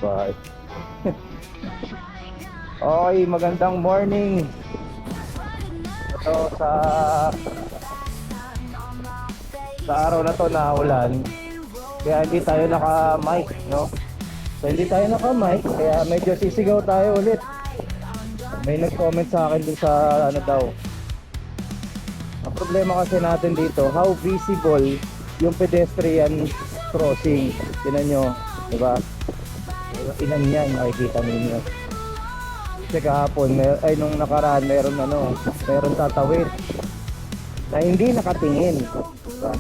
Bye. Okay, magandang morning. Ito sa araw na to na ulan. Kaya hindi tayo naka-mic, no? So hindi tayo naka-mic, kaya medyo sisigaw tayo ulit. May nag-comment sa akin dun sa ano daw. Ang problema kasi natin dito, how visible yung pedestrian crossing. Tingnan nyo, diba? Ilan yan, nakikita ninyo. Kasi kahapon, nung nakaraan, meron tatawid na hindi nakatingin. Diba?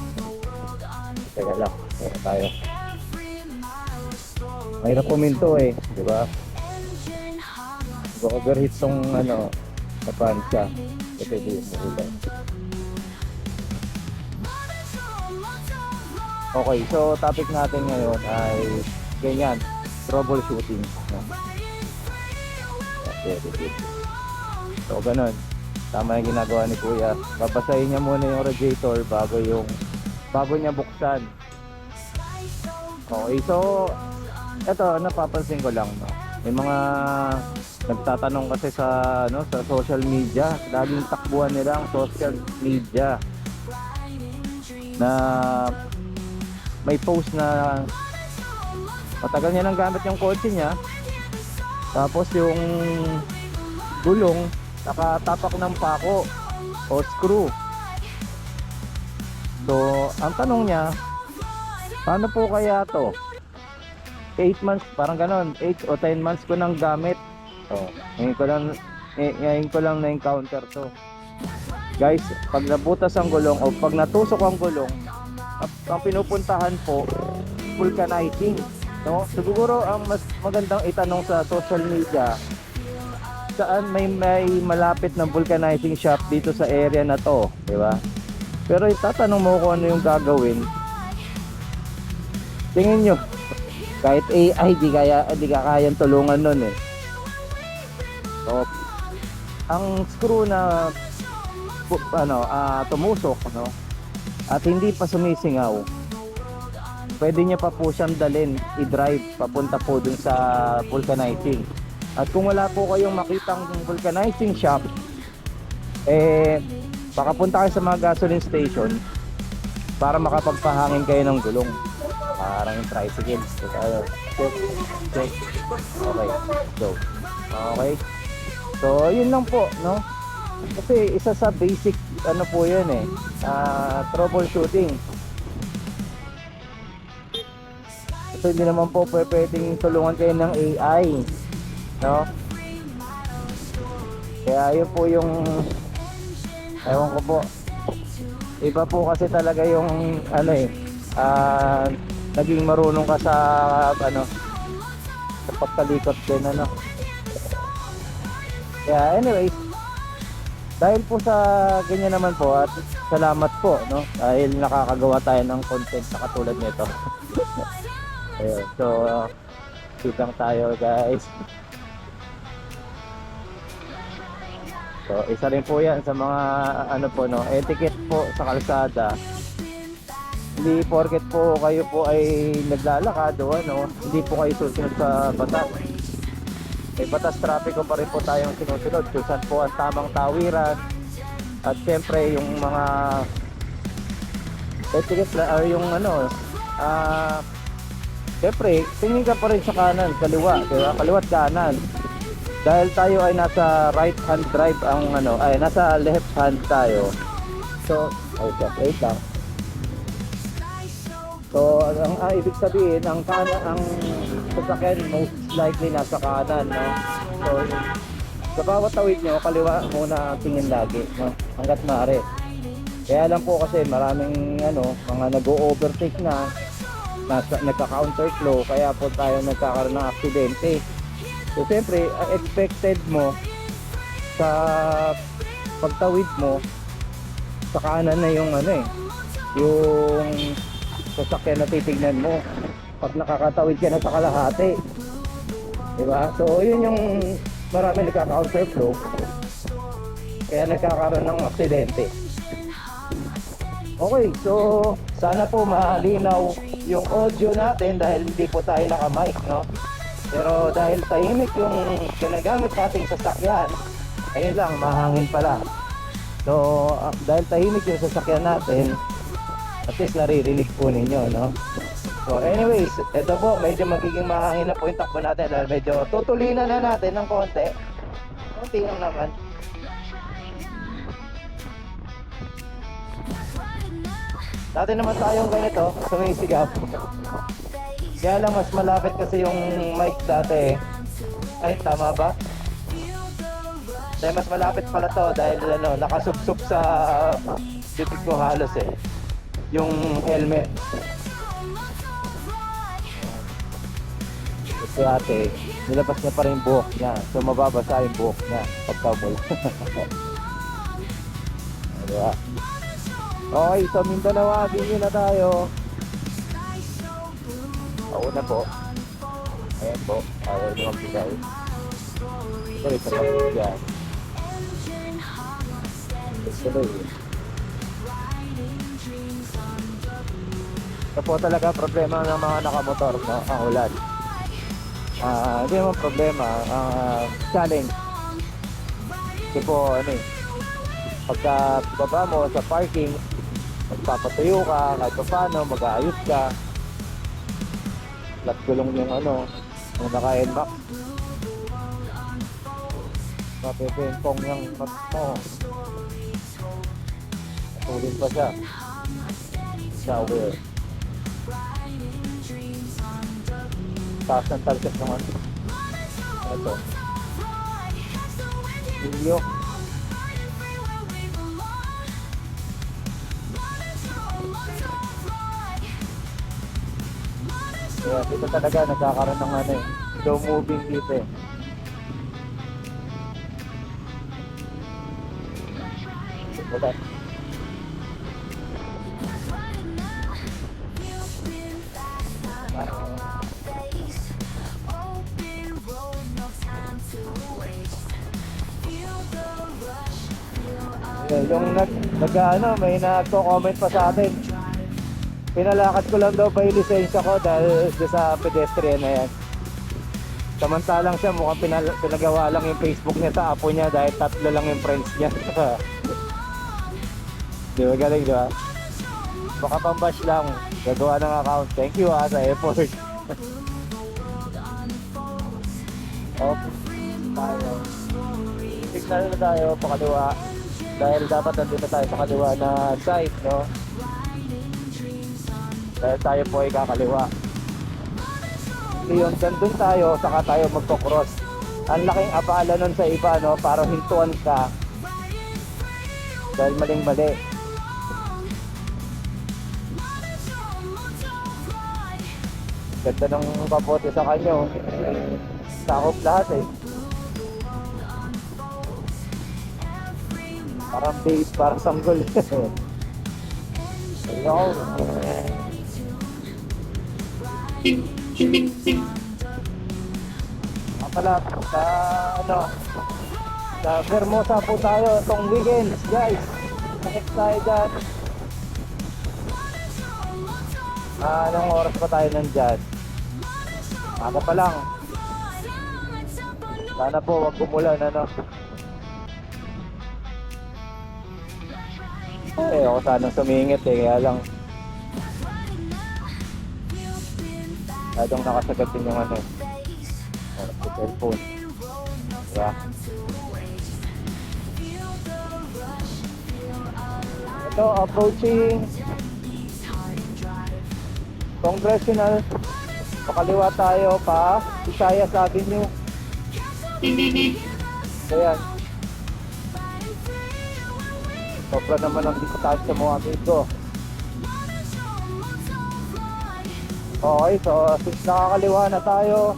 Teka lang, teka tayo. Mahirap puminto eh, diba? Overheat tong sa pansya. Ito yung ulan. Okay, so topic natin ngayon ay ganyan, troubleshooting. So ganun, tama yung ginagawa ni Kuya. Babasahin niya muna yung radiator bago niya buksan. Okay, so eto, napapansin ko lang, no? May mga nagtatanong kasi sa social media, laging takbuhan nila ang social media na may post na matagal niya nang gamit yung kotse niya, tapos yung gulong nakatapak ng pako o screw. So ang tanong niya, paano po kaya to? 8 months, parang ganon, 8 o 10 months ko nang gamit. So, ngayon ko lang na-encounter to. Guys, pag nabutas ang gulong o pag natusok ang gulong, ang pinupuntahan po, vulcanizing. No? Siguro ang mas magandang itanong sa social media, saan may malapit na vulcanizing shop dito sa area na to, di ba? Pero itatanong mo kung ano yung gagawin. Tingin nyo, kahit AI di ka kayang tulungan nun eh. So, ang screw na tumusok, no, at hindi pa sumisingaw, pwede niya pa po siyang dalhin, i-drive papunta po dun sa vulcanizing. At kung wala po kayong makitang vulcanizing shop, baka punta kayo sa mga gasoline station para makapagpahangin kayo ng gulong. Parang yung tricycle. Check. Okay, go. Okay. So, yun lang po, no? Kasi isa sa basic, po yun eh, troubleshooting. So, hindi naman po pwedeng tulungan kayo ng AI, no? Kaya yun po yung, ewan ko po, iba po kasi talaga yung, naging marunong ka sa, sa pagtalikot din, Kaya anyways, dahil po sa ganyan naman po, at salamat po, no? Dahil nakakagawa tayo ng content na katulad nito. Ayun, so shoot lang tayo, guys. So isa rin po yan sa mga etiquette po sa kalsada. Hindi porket po kayo po ay naglalakad o hindi po kayo susunod sa batas. May batas trapiko pa rin po tayong sinusunod kung saan po ang tamang tawiran. At syempre yung mga etiquette or yung syempre tingin ka pa rin sa kanan, kaliwa, diba? Kaliwat kanan. Dahil tayo ay nasa right hand drive nasa left hand tayo. So, wait lang. So, ang ibig sabihin, ang sasakyan most likely nasa kanan, no? So, sa bawat tawid nyo, kaliwa muna tingin lagi, no? Hanggat maaari. Kaya lang po kasi maraming mga nag-o-overtake na, nagka-counterflow, kaya po tayo nagkakaroon ng aksidente. So, siyempre, ang expected mo sa pagtawid mo, sa kanan na yung yung sasakyan na titignan mo pag nakakatawid ka na sa kalahati, diba? So yun yung marami nagka-counterflow, kaya nagkakaroon ng aksidente. Okay, so sana po malinaw yung audio natin dahil hindi po tayo naka-mic, no? Pero dahil tahimik yung ginagamit nating sasakyan, ayun lang, mahangin pala. So, dahil tahimik yung sasakyan natin, at least naririnig po ninyo, no? So anyways, ito po, medyo magiging mahangin na po yung takbo natin dahil medyo tutulinan na natin ng konti. Konti lang naman. Dati naman tayong ganito, sumisigaw. Kaya lang mas malapit kasi yung mic dati. Ay, tama ba? Dahil mas malapit pala to dahil ano, nakasupsup sa bibig ko halos eh. Yung helmet. Si ate, nilabas niya pa rin yung buhok niya. So mababasa yung buhok niya pagkabol. Diba? Okay, so Mindanao, bigyan na tayo. Una po. Ayan po. Ayaw nyo magbigay. Sorry, sa pag-bigyan. Tuloy. Ito po talaga problema ng mga nakamotor, no? Ang ulan. Hindi naman problema. Challenge. Kasi po, ano eh, pagka baba mo sa parking, magpapatuyo ka, kahit pa paano, mag-aayos ka. Flat gulong yung ano, yung naka-NMAX. Mapipengkong yung mat mo. Natulin pa siya. Shower. Taas ng talkas naman. Ito. Ilyo. Kaya dito talaga nagkakaroon ng ano eh, slow moving dito eh. Wala. Yung may nagko-comment pa sa atin. Pinalakad ko lang daw pa yung lisensya ko dahil sa pedestrian na yan. Samantalang siya mukhang pinagawa lang yung Facebook niya sa apo niya dahil 3 lang yung friends niya. Di ba galing, di ba? Baka pambash lang, gagawa ng account. Thank you sa effort. Okay, tayo. Signal na tayo, pakaliwa. Dahil dapat nandito tayo sa kaliwa na side, no? Dahil tayo po ay kakaliwa. Yun, dandun tayo, saka tayo magpo-cross. Ang laking abala nun sa iba, no? Para hintuan ka. Dahil maling-mali. Ganda ng kapote sa kanyo. Sakop lahat eh. Parang base, parang sanggol. Ayun. Pala sa ano, sa Vermosa po tayo itong weekends, guys. Next tayo dyan. Anong oras pa tayo nandyan? Aga pa lang. Sana po wag umulan, ano. Ako sanang sumingit kaya lang adong nakasagat din yung ano sa cellphone, diba? Ito, approaching Congressional, pakaliwa tayo pa Visayas Avenue. Ayan, sobra naman ang distansya mo, amigo. Okay, so since nakakaliwa na tayo,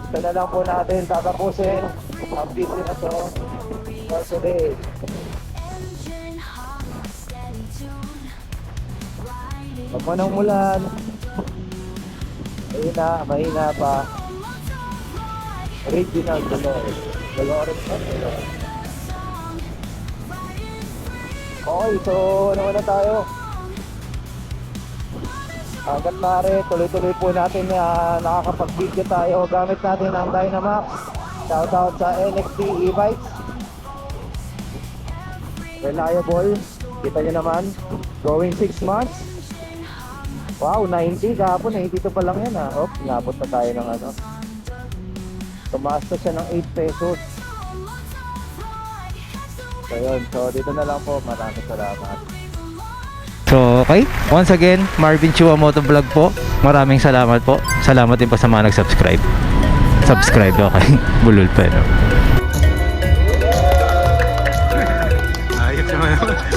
ito na lang po natin tatapusin ang video na to for today. Pag manang mulan, mahina pa. Original Dolores. Dolores pa Dolores. Okay, so ano na tayo? Hanggat maaari, tuloy-tuloy po natin na nakakapag-video tayo gamit natin ang Dynamax. Shoutout sa NXT e-bikes. Reliable. Kita nyo naman. Going 6 months. Wow, 90. Kahapon 82 pa lang yan Oh, inabot na tayo ng ano. Tumaas na siya ng 8 pesos. So yun. So dito na lang po. Maraming salamat. So, okay. Once again, Marvin Chua Motovlog po. Maraming salamat po. Salamat din po sa mga nag-subscribe. Subscribe, okay. Bulol pa, no? Ayos naman.